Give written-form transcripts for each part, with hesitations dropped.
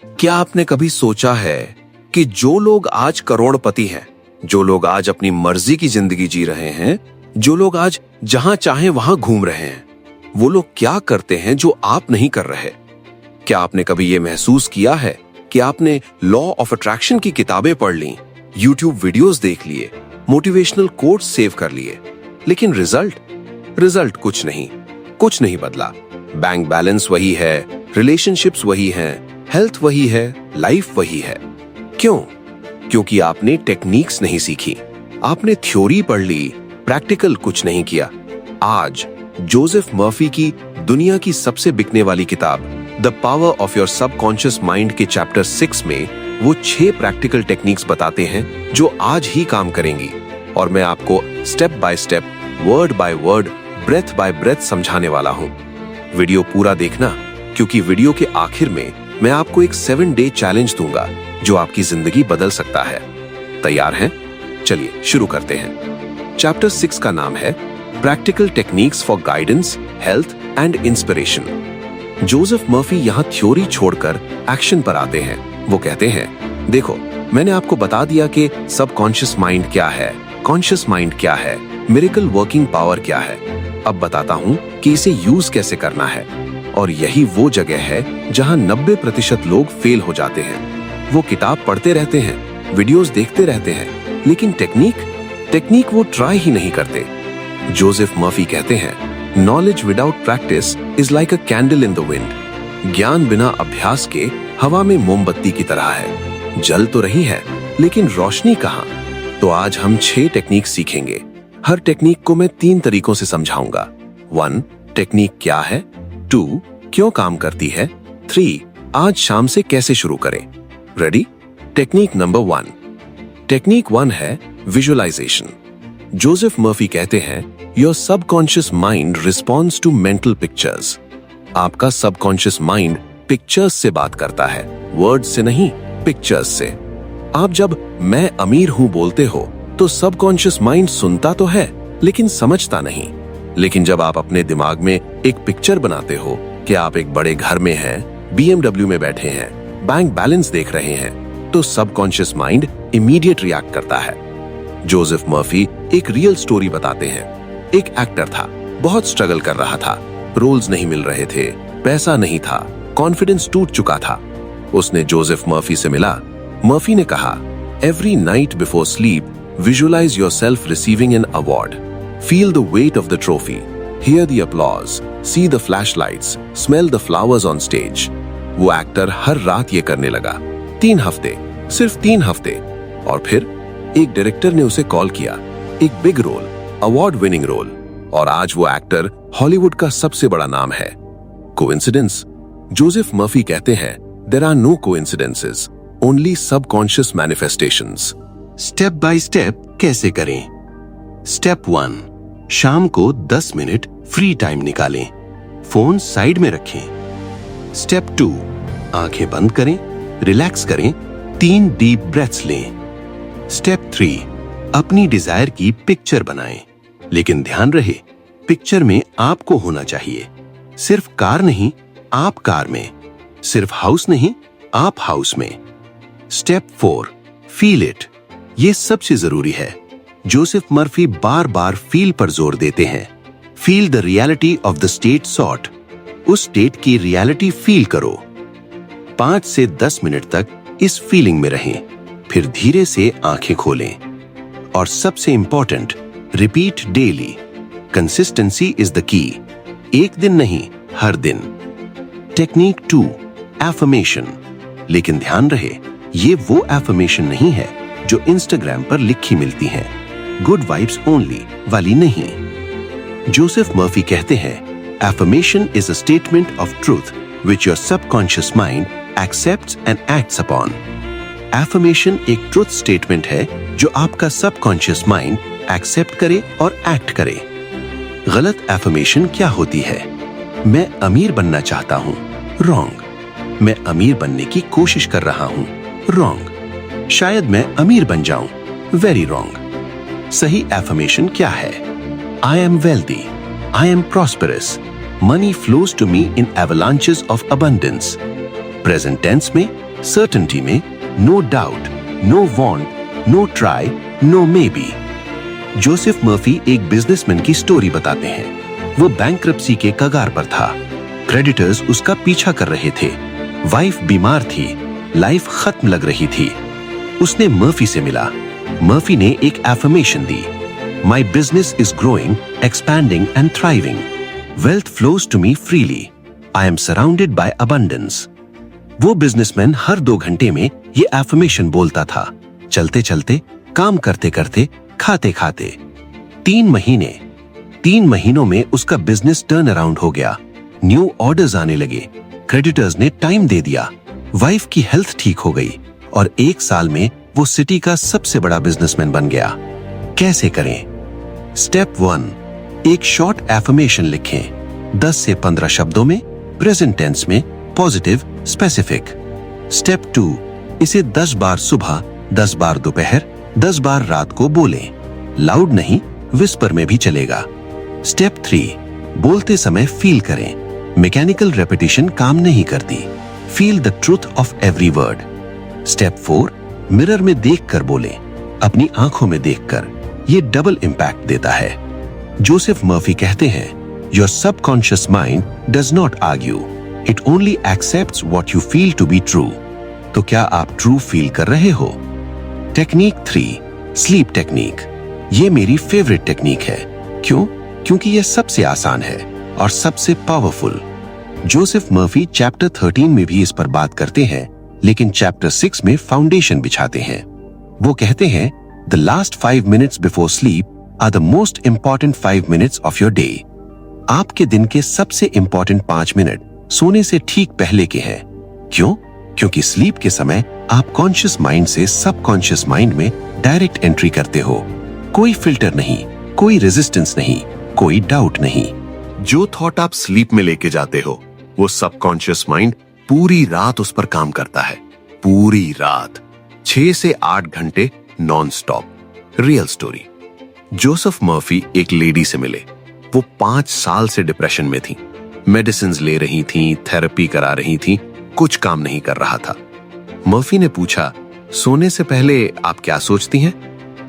क्या आपने कभी सोचा है कि जो लोग आज करोड़पति हैं, जो लोग आज अपनी मर्जी की जिंदगी जी रहे हैं, जो लोग आज जहां चाहे वहां घूम रहे हैं, वो लोग क्या करते हैं जो आप नहीं कर रहे? क्या आपने कभी ये महसूस किया है कि आपने लॉ ऑफ अट्रैक्शन की किताबें पढ़ ली, यूट्यूब वीडियोस देख लिए, मोटिवेशनल कोट्स सेव कर लिए, लेकिन रिजल्ट कुछ नहीं बदला। बैंक बैलेंस वही है, रिलेशनशिप्स वही हैं, हेल्थ वही है, लाइफ वही है। क्यों? क्योंकि आपने टेक्निक्स नहीं सीखी, आपने थ्योरी पढ़ ली, प्रैक्टिकल कुछ नहीं किया। आज जोसेफ मर्फी की दुनिया की सबसे बिकने वाली किताब the power of your subconscious mind के चैप्टर 6 में वो 6 प्रैक्टिकल टेक्निक्स बताते हैं जो आज ही काम करेंगी, और मैं आपको step by step, word by word, breath by breath समझाने वाला हूं। वीडियो पूरा देखना, क्योंकि वीडियो के आखिर में मैं आपको एक 7 डे चैलेंज दूंगा जो आपकी जिंदगी बदल सकता है। तैयार हैं? चलिए शुरू करते हैं। चैप्टर 6 का नाम है practical techniques for guidance, health and inspiration. Joseph Murphy यहाँ थ्योरी छोड़कर एक्शन पर आते हैं। वो कहते हैं, देखो, मैंने आपको बता दिया कि सबकॉन्शियस माइंड क्या है, कॉन्शियस माइंड क्या है, मिरेकल वर्किंग पावर क्या है। अब बताता हूँ कि इसे यूज कैसे करना है। और यही वो जगह है जहाँ 90% लोग फेल हो जाते हैं। वो किताब पढ़ते रहते हैं, वीडियोस देखते रहते हैं, लेकिन टेक्निक वो ट्राई ही नहीं करते। जोसेफ मर्फी कहते हैं, knowledge without practice is like a candle in the wind. ज्ञान बिना अभ्यास के हवा में मोमबत्ती की तरह है, जल तो रही है लेकिन रोशनी कहाँ। तो आज हम 6 टेक्निक सीखेंगे। हर टेक्निक को मैं 3 तरीकों से समझाऊंगा। 1. टेक्निक क्या है, 2. क्यों काम करती है, 3. आज शाम से कैसे शुरू करें। रेडी? Technique number 1। टेक्निक 1 है विजुअलाइजेशन। जोसेफ मर्फी कहते हैं, your subconscious mind responds to mental pictures. आपका सबकॉन्शियस माइंड पिक्चर्स से बात करता है, वर्ड्स से नहीं, पिक्चर्स से। आप जब मैं अमीर हूं बोलते हो तो सबकॉन्शियस माइंड सुनता तो है लेकिन समझता नहीं। लेकिन जब आप अपने दिमाग में एक पिक्चर बनाते हो कि आप एक बड़े घर में हैं, BMW में बैठे हैं, बैंक बैलेंस देख रहे हैं, तो सबकॉन्शियस माइंड इमीडिएट रिएक्ट करता है। जोसेफ मर्फी एक रियल स्टोरी बताते हैं। एक एक्टर था, बहुत स्ट्रगल कर रहा था, रोल्स नहीं मिल रहे थे, पैसा नहीं था, कॉन्फिडेंस टूट चुका था। उसने जोसेफ मर्फी से मिला। मर्फी ने कहा, every night before sleep visualise yourself receiving an award, feel the weight of the trophy, hear the applause, see the flashlights, smell the flowers on stage. वो एक्टर हर रात ये करने लगा। 3 हफ्ते, सिर्फ 3 हफ्ते। और फिर एक डायरेक्टर ने उसे कॉल किया, एक big role, award winning role, और आज वो एक्टर हॉलीवुड का सबसे बड़ा नाम है। कोइंसिडेंस? जोसेफ मर्फी कहते हैं, there are no coincidences, only subconscious manifestations. Step by step कैसे करें? स्टेप 1, शाम को 10 मिनट फ्री टाइम निकालें, फोन साइड में रखें। स्टेप 2, आंखें बंद करें, रिलैक्स करें, 3 डीप ब्रेथ्स लें। स्टेप 3, अपनी डिजायर की पिक्चर बनाएं, लेकिन ध्यान रहे, पिक्चर में आपको होना चाहिए। सिर्फ कार नहीं, आप कार में, सिर्फ हाउस नहीं, आप हाउस में। Step 4, feel it. ये सबसे जरूरी है। जोसेफ मर्फी बार बार फील पर जोर देते हैं। Feel the reality of the state sought. उस स्टेट की रियलिटी फील करो। 5 से 10 मिनट तक इस फीलिंग में रहें, फिर धीरे से आंखें खोलें। और सबसे important, repeat daily. Consistency is the key. एक दिन नहीं, हर दिन। Technique 2, affirmation. लेकिन ध्यान रहे, ये वो एफर्मेशन नहीं है जो इंस्टाग्राम पर लिखी मिलती हैं, गुड वाइब्स ओनली वाली नहीं। जोसेफ मर्फी कहते हैं, affirmation is a statement of truth which your subconscious mind accepts and acts upon. Affirmation एक ट्रूथ स्टेटमेंट है जो आपका सबकॉन्शियस माइंड एक्सेप्ट करे और एक्ट करे। गलत एफर्मेशन क्या होती है? मैं अमीर बनना चाहता हूं, रॉन्ग। मैं अमीर बनने की कोशिश कर रहा हूं, रॉन्ग। शायद मैं अमीर बन जाऊं, वेरी रॉन्ग। सही एफर्मेशन क्या है? I am wealthy, I am prosperous, money flows to me in avalanches of abundance. Present tense में सर्टेनिटी में no doubt, no want, no try, no maybe. Joseph Murphy एक businessman की story बताते हैं। वो bankruptcy के कगार पर था। क्रेडिटर्स उसका पीछा कर रहे थे। वाइफ बीमार थी, लाइफ खत्म लग रही थी। उसने मर्फी से मिला। मर्फी ने एक एफर्मेशन दी, my business is growing, expanding and thriving, wealth flows to me freely, I am surrounded by abundance. वो बिजनेसमैन हर 2 घंटे में ये एफर्मेशन बोलता था, चलते चलते, काम करते करते, खाते खाते। 3 महीनों में उसका बिजनेस टर्न अराउंड हो गया। न्यू ऑर्डर्स आने लगे, क्रेडिटर्स ने टाइम दे दिया, वाइफ की हेल्थ ठीक हो गई और 1 साल में वो सिटी का सबसे बड़ा बिजनेसमैन बन गया। कैसे करें? स्टेप 1, एक शॉर्ट एफर्मेशन लिखें, 10 से 15 शब्दों में, प्रेजेंट टेंस में, पॉजिटिव, स्पेसिफिक। स्टेप 2, इसे 10 बार सुबह, 10 बार दोपहर, 10 बार रात को बोलें। लाउड नहीं, विस्पर में भी चलेगा। स्टेप 3, बोलते समय फील करें। मैकेनिकल रेपिटेशन काम नहीं करती। Feel the truth of every word. Step 4, mirror में देखकर बोलें, अपनी आंखों में देखकर। ये डबल इंपैक्ट देता है। जोसेफ मर्फी कहते हैं, your subconscious mind does not argue, it only accepts what you feel to be true. तो क्या आप ट्रू फील कर रहे हो? Technique 3, sleep technique. ये मेरी फेवरेट टेक्निक है। क्यों? क्योंकि ये सबसे आसान है और सबसे पावरफुल। जोसेफ मर्फी चैप्टर 13 में भी इस पर बात करते हैं, लेकिन चैप्टर 6 में फाउंडेशन बिछाते हैं। वो कहते हैं, the last 5 minutes before sleep are the most important 5 minutes of your day. आपके दिन के सबसे इंपॉर्टेंट 5 मिनट सोने से ठीक पहले के हैं। क्यों? क्योंकि स्लीप के समय आप कॉन्शियस माइंड से सबकॉन्शियस माइंड में डायरेक्ट एंट्री करते हो। कोई फिल्टर नहीं, कोई रेजिस्टेंस नहीं, कोई डाउट नहीं। जो थॉट आप स्लीप में लेके जाते हो, वो सबकॉन्शियस माइंड पूरी रात उस पर काम करता है। पूरी रात, 6 से 8 घंटे non stop. Real story. Joseph Murphy एक लेडी से मिले। वो 5 साल से डिप्रेशन में थी। मेडिसिन ले रही थी, थेरेपी करा रही थी, कुछ काम नहीं कर रहा था। मर्फी ने पूछा, सोने से पहले आप क्या सोचती हैं?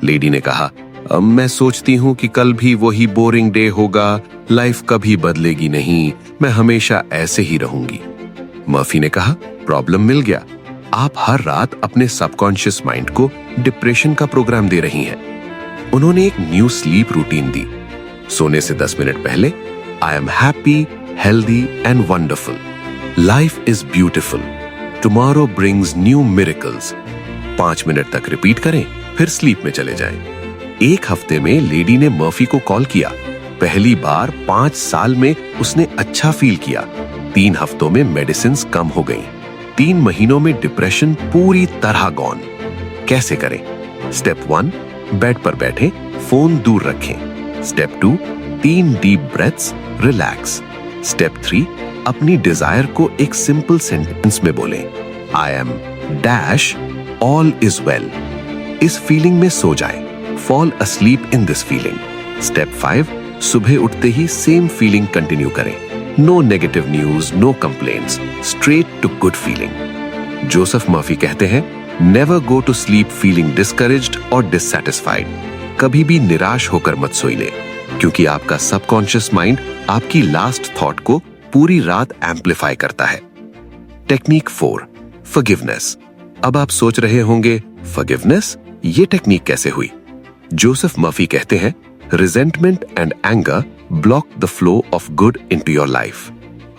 लेडी ने कहा, मैं सोचती हूं कि कल भी वही बोरिंग डे होगा, लाइफ कभी बदलेगी नहीं, मैं हमेशा ऐसे ही रहूंगी। मर्फी ने कहा, प्रॉब्लम मिल गया। आप हर रात अपने सबकॉन्शियस माइंड को डिप्रेशन का प्रोग्राम दे रही हैं। उन्होंने एक न्यू स्लीप रूटीन दी। सोने से 10 मिनट पहले, I am happy, healthy and wonderful, life is beautiful, tomorrow brings new miracles. 5 minute तक रिपीट करें, फिर स्लीप में चले जाएं। 1 हफ्ते में लेडी ने मर्फी को कॉल किया। पहली बार 5 साल में उसने अच्छा फील किया। 3 हफ्तों में मेडिसिन कम हो गई। 3 महीनों में डिप्रेशन पूरी तरह गॉन। कैसे करें? स्टेप 1, बेड पर बैठे, फोन दूर रखें। Step 2, 3 deep breaths, relax. Step 3, अपनी डिजायर को एक सिंपल सेंटेंस में बोलें, I am dash, all is well. इस फीलिंग में सो जाएं। Fall asleep in this feeling. Step 5, सुबह उठते ही सेम फीलिंग कंटिन्यू करें। No negative news, no complaints, straight to good feeling. Joseph Murphy कहते हैं, never go to sleep feeling discouraged और डिससैटिस्फाइड। कभी भी निराश होकर मत सोइए, क्योंकि आपका सबकॉन्शियस माइंड आपकी लास्ट थॉट को पूरी रात एम्पलीफाई करता है। Technique 4, forgiveness. अब आप सोच रहे होंगे, फॉरगिवनेस, ये टेक्निक कैसे हुई? जोसेफ मर्फी कहते हैं, resentment and anger block the flow of good into your life.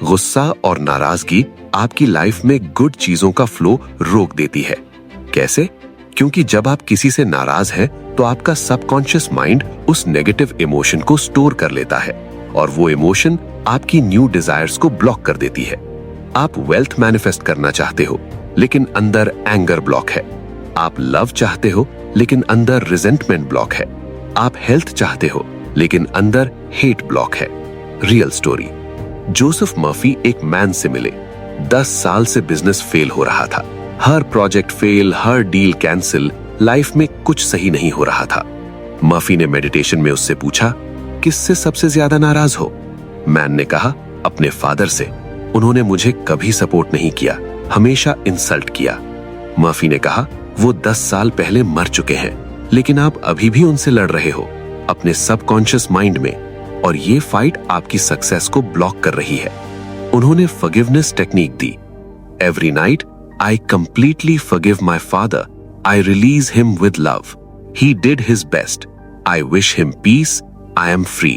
गुस्सा और नाराजगी आपकी लाइफ में गुड चीजों का फ्लो रोक देती है। कैसे? क्योंकि जब आप किसी से नाराज हैं, तो आपका सबकॉन्शियस माइंड उस नेगेटिव इमोशन को स्टोर कर लेता है और वो इमोशन आपकी न्यू डिजायर्स को ब्लॉक कर देती है। आप वेल्थ मैनिफेस्ट करना चाहते हो, लेकिन अंदर एंगर ब्लॉक है। आप लव चाहते हो, लेकिन अंदर रिजेंटमेंट ब्लॉक है। आप हेल्थ चाहते हो, लेकिन अंदर हेट ब्लॉक है। Real story. जोसेफ मर्फी एक मैन से मिले। 10 साल से बिजनेस फेल हो रहा था। हर प्रोजेक्ट फेल, हर डील कैंसिल, लाइफ में कुछ सही नहीं हो रहा था। मर्फी ने मेडिटेशन में उससे पूछा, किससे सबसे ज्यादा नाराज हो? मैन ने कहा, अपने फादर से। उन्होंने मुझे कभी सपोर्ट नहीं किया, हमेशा इंसल्ट किया। मर्फी ने कहा, वो 10 साल पहले मर चुके हैं, लेकिन आप अभी भी उनसे लड़ रहे हो अपने सबकॉन्शियस माइंड में, और ये फाइट आपकी सक्सेस को ब्लॉक कर रही है। उन्होंने फॉरगिवनेस टेक्निक दी। Every night I completely forgive my father, I release him with love, he did his best, I wish him peace, I am free.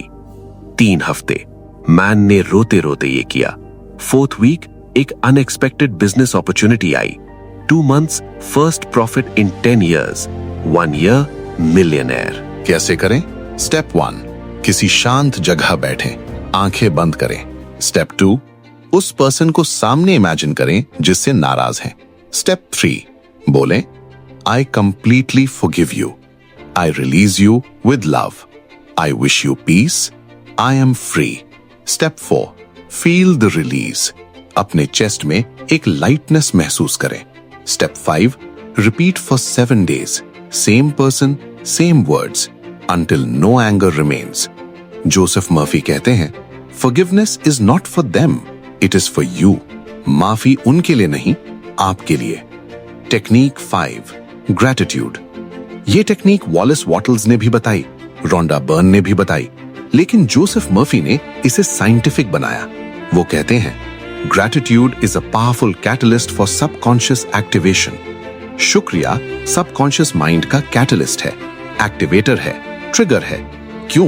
3 हफ्ते मैन ने रोते रोते ये किया। 4th वीक एक unexpected business opportunity I. 2 months first profit in 10 years, 1 year millionaire. कैसे करें? Step 1, किसी शांत जगह बैठें, आंखें बंद करें। स्टेप 2, उस पर्सन को सामने इमेजिन करें जिससे नाराज हैं। स्टेप 3, बोलें, I completely forgive you, I release you with love, I wish you peace, I am free. Step 4, feel the release, अपने चेस्ट में एक लाइटनेस महसूस करें। Step 5, repeat for 7 days, same person, same words, until no anger remains. Joseph Murphy कहते हैं, forgiveness is not for them, it is for you. माफी उनके लिए नहीं, आपके लिए। Technique 5, gratitude. ये टेक्निक वॉलिस वॉटल्स ने भी बताई, रोंडा बर्न ने भी बताई, लेकिन जोसेफ मर्फी ने इसे साइंटिफिक बनाया। वो कहते हैं, gratitude is a powerful catalyst for subconscious activation. शुक्रिया सबकॉन्शियस माइंड का कैटलिस्ट है, एक्टिवेटर है, ट्रिगर है। क्यों?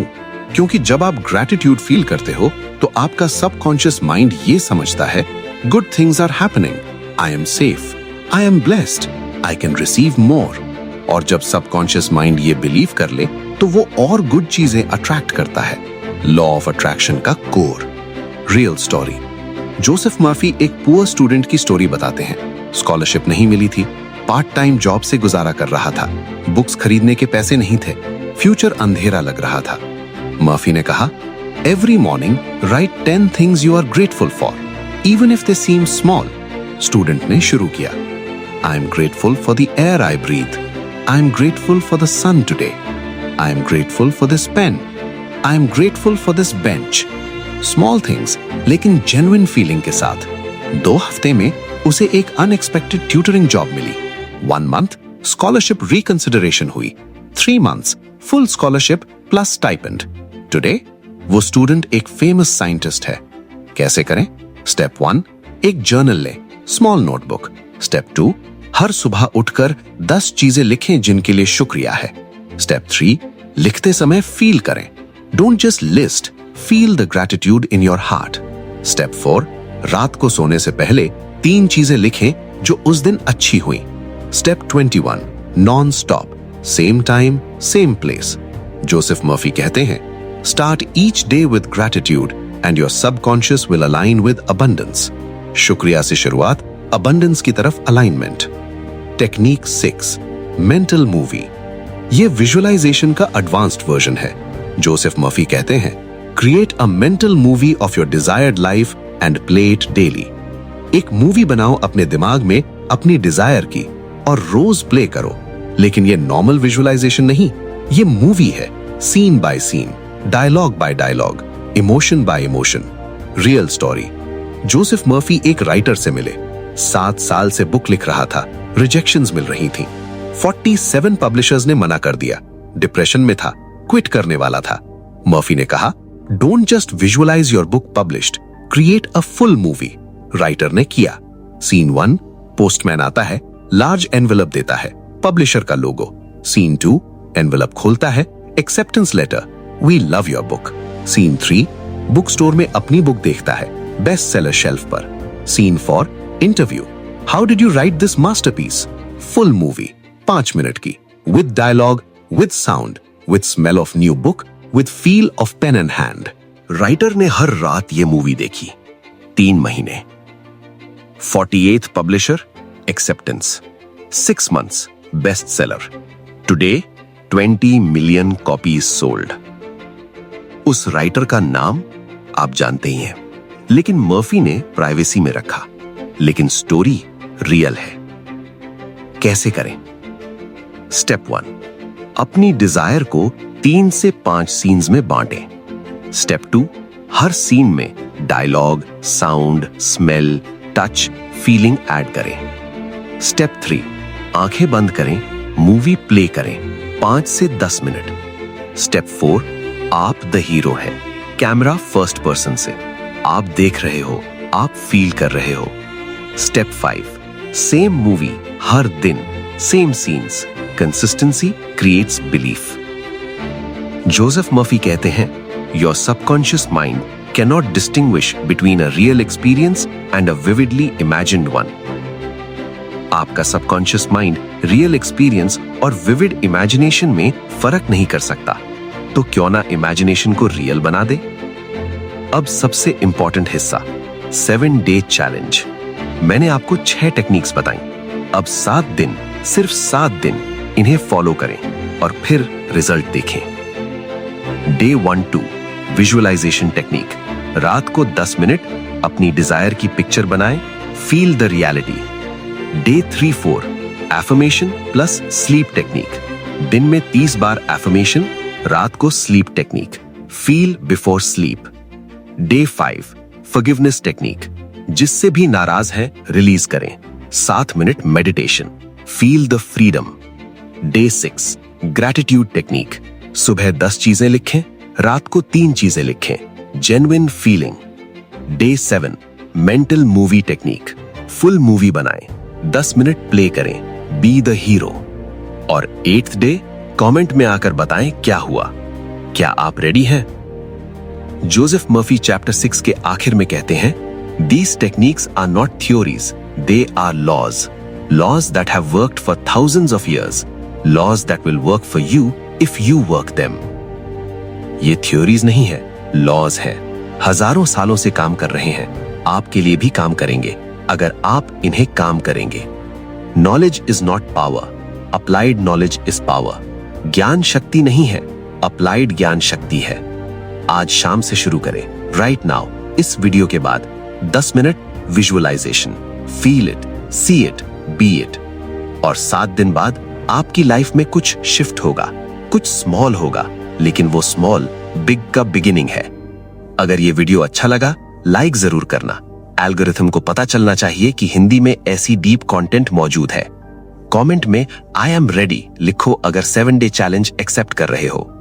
क्योंकि जब आप ग्रैटिट्यूड फील करते हो तो आपका सबकॉन्शियस माइंड ये समझता है, good things are happening, I am safe, I am blessed, I can receive more. और जब सबकॉन्शियस माइंड ये बिलीव कर ले तो वो और गुड चीजें अट्रैक्ट करता है। लॉ ऑफ अट्रैक्शन का core. Real story. Joseph Murphy एक पुअर स्टूडेंट की स्टोरी बताते हैं। स्कॉलरशिप नहीं मिली थी, पार्ट टाइम जॉब से गुजारा कर रहा था, बुक्स खरीदने के पैसे नहीं थे, फ्यूचर अंधेरा लग रहा था। मर्फी ने कहा, every morning right 10 things you are grateful for, even if they seem small. Student ने शुरू किया। I am grateful for the air I breathe, I am grateful for the sun today, I am grateful for this pen, I am grateful for this bench. Small things लेकिन genuine feeling के साथ। 2 हफ्ते में उसे एक unexpected tutoring job मिली। 1 month scholarship reconsideration हुई। 3 months full scholarship plus stipend. Today वो स्टूडेंट एक फेमस साइंटिस्ट है। कैसे करें? स्टेप 1, एक जर्नल लें, स्मॉल नोटबुक। स्टेप 2, हर सुबह उठकर 10 चीजें लिखें जिनके लिए शुक्रिया है। स्टेप 3, लिखते समय फील करें, don't just list, feel the gratitude in your heart. Step 4, रात को सोने से पहले 3 चीजें लिखें जो उस दिन अच्छी हुई। Step 21, non stop, same time same place. Joseph Murphy कहते हैं, start each day with gratitude and your subconscious will align with abundance. शुक्रिया से शुरुआत, अबंडेंस की तरफ अलाइनमेंट। Technique 6, mental movie. ये विजुअलाइजेशन का एडवांस्ड वर्जन है। जोसेफ मर्फी कहते हैं, create a mental movie of your desired life and play it daily. एक मूवी बनाओ अपने दिमाग में अपनी डिजायर की और रोज प्ले करो। लेकिन ये नॉर्मल विजुअलाइजेशन नहीं, ये मूवी है, scene by scene, dialogue by dialogue, emotion by emotion. Real story. Joseph Murphy एक राइटर से मिले, 7 साल से बुक लिख रहा था, रिजेक्शंस मिल रही थी। 47 पब्लिशर्स ने मना कर दिया, डिप्रेशन में था, क्विट करने वाला था। मर्फी ने कहा, don't just visualise your book published, create a full movie. Writer ने किया। सीन 1, पोस्टमैन आता है, लार्ज एनवेलप देता है, पब्लिशर का लोगो। सीन 2, एनवेलप खोलता है, acceptance letter, we love your book. Scene 3, book store में अपनी बुक देखता है, बेस्ट सेलर शेल्फ पर। Scene 4, interview, how did you write this masterpiece. Full movie 5 minute की, with dialogue, with sound, with smell of new book, with feel of pen and hand. Writer ने हर रात ये movie देखी। 3 महीने। 48th publisher, acceptance. 6 months, best seller. Today 20 million copies sold. उस writer का नाम आप जानते ही हैं, लेकिन मर्फी ने प्राइवेसी में रखा। लेकिन स्टोरी रियल है। कैसे करें? स्टेप 1, अपनी डिजायर को 3 से 5 सीन्स में बांटें। स्टेप 2, हर सीन में dialogue, sound, smell, touch, feeling add करें। स्टेप 3, आंखें बंद करें, मूवी प्ले करें 5 से 10 मिनट। स्टेप 4, आप द हीरो हैं, कैमरा फर्स्ट पर्सन से, आप देख रहे हो, आप फील कर रहे हो। स्टेप 5, सेम मूवी हर दिन, same scenes, consistency creates belief. Joseph Murphy कहते हैं, your subconscious mind cannot distinguish between a real experience and a vividly imagined one. आपका सबकॉन्शियस माइंड रियल एक्सपीरियंस और विविड इमेजिनेशन में फर्क नहीं कर सकता, तो क्यों ना इमेजिनेशन को रियल बना दे। अब सबसे इंपॉर्टेंट हिस्सा, 7 डे चैलेंज। मैंने आपको 6 टेक्निक्स बताई। अब 7 दिन, सिर्फ 7 दिन इन्हें फॉलो करें और फिर रिजल्ट देखें। Day 1-2 visualisation technique. रात को 10 मिनट अपनी डिजायर की पिक्चर बनाएं, feel the reality. Day 3-4 affirmation plus sleep technique. दिन में 30 बार एफर्मेशन, रात को sleep technique, feel before sleep. Day 5 forgiveness technique. जिससे भी नाराज हैं रिलीज करें, 7 minute meditation, feel the freedom. Day 6 gratitude technique. सुबह 10 चीजें लिखें, रात को 3 चीजें लिखें, genuine feeling. Day 7 mental movie technique. Full movie बनाएं, 10 मिनट प्ले करें, बी द हीरो। और 8th डे कमेंट में आकर बताएं क्या हुआ। क्या आप रेडी हैं? जोसेफ मर्फी चैप्टर 6 के आखिर में कहते हैं, These techniques are not theories, they are laws. Laws that have worked for thousands of years. Laws that will work for you if you work them. ये theories नहीं है, laws है। हजारों सालों से काम कर रहे हैं, आपके लिए भी काम करेंगे अगर आप इन्हें काम करेंगे। Knowledge is not power. Applied knowledge is power. ज्ञान शक्ति नहीं है, applied ज्ञान शक्ति है। आज शाम से शुरू करें, right now, इस वीडियो के बाद 10 minute visualisation, feel it, see it, be it. और 7 दिन बाद आपकी लाइफ में कुछ शिफ्ट होगा, कुछ स्मॉल होगा, लेकिन वो स्मॉल बिग का बिगिनिंग है। अगर ये वीडियो अच्छा लगा, लाइक जरूर करना। एल्गोरिथम को पता चलना चाहिए कि हिंदी में ऐसी डीप कंटेंट मौजूद है। कमेंट में आई एम रेडी लिखो अगर 7 डे चैलेंज एक्सेप्ट कर रहे हो।